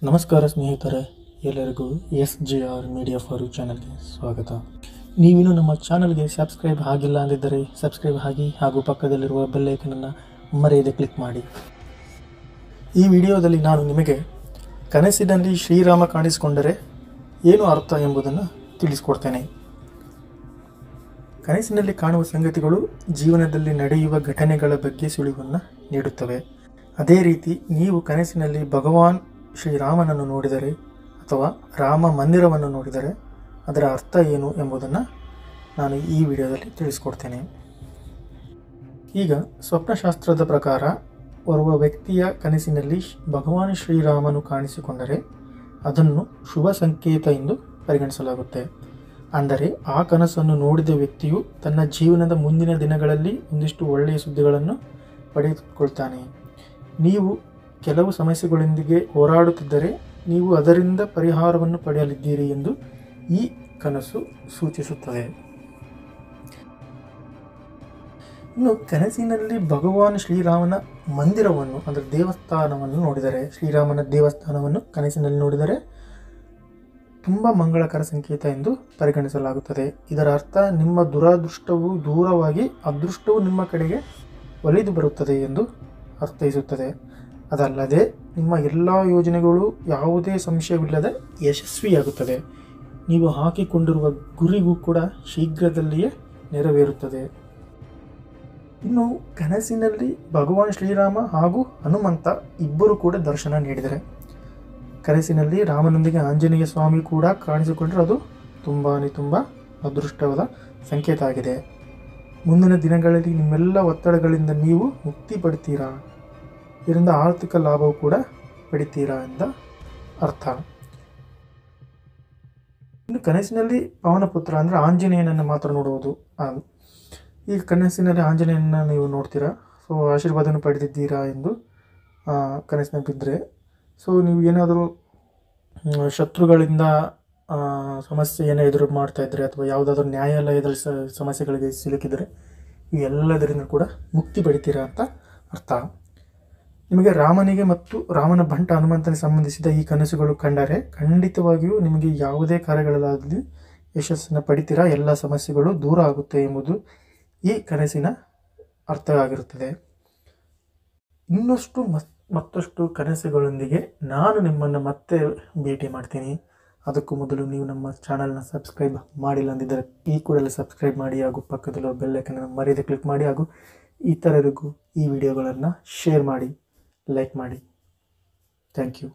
ನಮಸ್ಕಾರ ಸ್ನೇಹಿತರೆ, ಎಲ್ಲರಿಗೂ SGR ಮೀಡಿಯಾ ಫಾರ್ ಯು ಚಾನಲ್ಗೆ ಸ್ವಾಗತ. ನೀವಿನ್ನೂ ನಮ್ಮ ಚಾನಲ್ಗೆ ಸಬ್ಸ್ಕ್ರೈಬ್ ಆಗಿಲ್ಲ ಅಂದಿದ್ದರೆ ಸಬ್ಸ್ಕ್ರೈಬ್ ಆಗಿ ಹಾಗೂ ಪಕ್ಕದಲ್ಲಿರುವ ಬೆಲ್ ಐಕನನ್ನು ಮರೆಯದೆ ಕ್ಲಿಕ್ ಮಾಡಿ. ಈ ವಿಡಿಯೋದಲ್ಲಿ ನಾನು ನಿಮಗೆ ಕನಸಿನಲ್ಲಿ ಶ್ರೀರಾಮ ಕಾಣಿಸಿಕೊಂಡರೆ ಏನು ಅರ್ಥ ಎಂಬುದನ್ನು ತಿಳಿಸಿಕೊಡ್ತೇನೆ. ಕನಸಿನಲ್ಲಿ ಕಾಣುವ ಸಂಗತಿಗಳು ಜೀವನದಲ್ಲಿ ನಡೆಯುವ ಘಟನೆಗಳ ಬಗ್ಗೆ ಸುಳಿವನ್ನು ನೀಡುತ್ತವೆ. ಅದೇ ರೀತಿ ನೀವು ಕನಸಿನಲ್ಲಿ ಭಗವಾನ್ ಶ್ರೀರಾಮನನ್ನು ನೋಡಿದರೆ ಅಥವಾ ರಾಮ ಮಂದಿರವನ್ನು ನೋಡಿದರೆ ಅದರ ಅರ್ಥ ಏನು ಎಂಬುದನ್ನು ನಾನು ಈ ವಿಡಿಯೋದಲ್ಲಿ ತಿಳಿಸ್ಕೊಡ್ತೇನೆ. ಈಗ ಸ್ವಪ್ನಶಾಸ್ತ್ರದ ಪ್ರಕಾರ ಓರ್ವ ವ್ಯಕ್ತಿಯ ಕನಸಿನಲ್ಲಿ ಭಗವಾನ್ ಶ್ರೀರಾಮನು ಕಾಣಿಸಿಕೊಂಡರೆ ಅದನ್ನು ಶುಭ ಸಂಕೇತ ಎಂದು ಪರಿಗಣಿಸಲಾಗುತ್ತೆ. ಅಂದರೆ ಆ ಕನಸನ್ನು ನೋಡಿದ ವ್ಯಕ್ತಿಯು ತನ್ನ ಜೀವನದ ಮುಂದಿನ ದಿನಗಳಲ್ಲಿ ಒಂದಿಷ್ಟು ಒಳ್ಳೆಯ ಸುದ್ದಿಗಳನ್ನು ಪಡೆದುಕೊಳ್ತಾನೆ. ನೀವು ಕೆಲವು ಸಮಸ್ಯೆಗಳೊಂದಿಗೆ ಹೋರಾಡುತ್ತಿದ್ದರೆ ನೀವು ಅದರಿಂದ ಪರಿಹಾರವನ್ನು ಪಡೆಯಲಿದ್ದೀರಿ ಎಂದು ಈ ಕನಸು ಸೂಚಿಸುತ್ತದೆ. ಇನ್ನು ಕನಸಿನಲ್ಲಿ ಭಗವಾನ್ ಶ್ರೀರಾಮನ ಮಂದಿರವನ್ನು ಅಂದರೆ ದೇವಸ್ಥಾನವನ್ನು ನೋಡಿದರೆ, ಶ್ರೀರಾಮನ ದೇವಸ್ಥಾನವನ್ನು ಕನಸಿನಲ್ಲಿ ನೋಡಿದರೆ ತುಂಬ ಮಂಗಳಕರ ಸಂಕೇತ ಎಂದು ಪರಿಗಣಿಸಲಾಗುತ್ತದೆ. ಇದರ ಅರ್ಥ ನಿಮ್ಮ ದುರಾದೃಷ್ಟವು ದೂರವಾಗಿ ಅದೃಷ್ಟವು ನಿಮ್ಮ ಕಡೆಗೆ ಒಲಿದು ಬರುತ್ತದೆ ಎಂದು ಅರ್ಥೈಸುತ್ತದೆ. ಅದಲ್ಲದೆ ನಿಮ್ಮ ಎಲ್ಲ ಯೋಜನೆಗಳು ಯಾವುದೇ ಸಂಶಯವಿಲ್ಲದೆ ಯಶಸ್ವಿಯಾಗುತ್ತದೆ. ನೀವು ಹಾಕಿಕೊಂಡಿರುವ ಗುರಿಗೂ ಕೂಡ ಶೀಘ್ರದಲ್ಲಿಯೇ ನೆರವೇರುತ್ತದೆ. ಇನ್ನು ಕನಸಿನಲ್ಲಿ ಭಗವಾನ್ ಶ್ರೀರಾಮ ಹಾಗೂ ಹನುಮಂತ ಇಬ್ಬರು ಕೂಡ ದರ್ಶನ ನೀಡಿದರೆ, ಕನಸಿನಲ್ಲಿ ರಾಮನೊಂದಿಗೆ ಆಂಜನೇಯ ಸ್ವಾಮಿ ಕೂಡ ಕಾಣಿಸಿಕೊಂಡರೆ ಅದು ತುಂಬ ಅದೃಷ್ಟವಾದ ಸಂಕೇತ ಆಗಿದೆ. ಮುಂದಿನ ದಿನಗಳಲ್ಲಿ ನಿಮ್ಮೆಲ್ಲ ಒತ್ತಡಗಳಿಂದ ನೀವು ಮುಕ್ತಿ ಪಡ್ತೀರಾ, ಇದರಿಂದ ಆರ್ಥಿಕ ಲಾಭವು ಕೂಡ ಪಡಿತೀರಾ ಎಂದ ಅರ್ಥ. ಇನ್ನು ಕನಸಿನಲ್ಲಿ ಪವನಪುತ್ರ ಅಂದರೆ ಆಂಜನೇಯನನ್ನು ಮಾತ್ರ ನೋಡುವುದು. ಈಗ ಕನಸಿನಲ್ಲಿ ಆಂಜನೇಯನ ನೀವು ನೋಡ್ತೀರಾ, ಸೊ ಆಶೀರ್ವಾದವನ್ನು ಪಡೆದಿದ್ದೀರಾ ಎಂದು ಕನಸಿನಲ್ಲಿ ಬಿದ್ದರೆ, ಸೊ ನೀವು ಏನಾದರೂ ಶತ್ರುಗಳಿಂದ ಸಮಸ್ಯೆಯನ್ನು ಎದುರು ಮಾಡ್ತಾ ಇದ್ದರೆ ಅಥವಾ ಯಾವುದಾದ್ರೂ ನ್ಯಾಯಾಲಯದಲ್ಲಿ ಸಮಸ್ಯೆಗಳಿಗೆ ಸಿಲುಕಿದರೆ ಇವೆಲ್ಲದರಿಂದ ಕೂಡ ಮುಕ್ತಿ ಪಡಿತೀರಾ ಅಂತ ಅರ್ಥ. ನಿಮಗೆ ರಾಮನಿಗೆ ಮತ್ತು ರಾಮನ ಬಂಟ ಹನುಮಂತನಿಗೆ ಸಂಬಂಧಿಸಿದ ಈ ಕನಸುಗಳು ಕಂಡರೆ ಖಂಡಿತವಾಗಿಯೂ ನಿಮಗೆ ಯಾವುದೇ ಕಾರ್ಯಗಳಲ್ಲಾಗಲಿ ಯಶಸ್ಸನ್ನು ಪಡಿತೀರಾ, ಎಲ್ಲ ಸಮಸ್ಯೆಗಳು ದೂರ ಆಗುತ್ತೆ ಎಂಬುದು ಈ ಕನಸಿನ ಅರ್ಥ ಆಗಿರುತ್ತದೆ. ಇನ್ನಷ್ಟು ಮತ್ತಷ್ಟು ಕನಸುಗಳೊಂದಿಗೆ ನಾನು ನಿಮ್ಮನ್ನು ಮತ್ತೆ ಭೇಟಿ ಮಾಡ್ತೀನಿ. ಅದಕ್ಕೂ ಮೊದಲು ನೀವು ನಮ್ಮ ಚಾನಲ್ನ ಸಬ್ಸ್ಕ್ರೈಬ್ ಮಾಡಿಲ್ಲ ಅಂದಿದ್ದರೆ ಈ ಕೂಡಲೇ ಸಬ್ಸ್ಕ್ರೈಬ್ ಮಾಡಿ ಹಾಗೂ ಪಕ್ಕದಲ್ಲಿರುವ ಬೆಲ್ ಐಕನ್ ಮರೆಯದೆ ಕ್ಲಿಕ್ ಮಾಡಿ ಹಾಗೂ ಇತರರಿಗೂ ಈ ವಿಡಿಯೋಗಳನ್ನು ಶೇರ್ ಮಾಡಿ, ಲೈಕ್ ಮಾಡಿ. Thank you.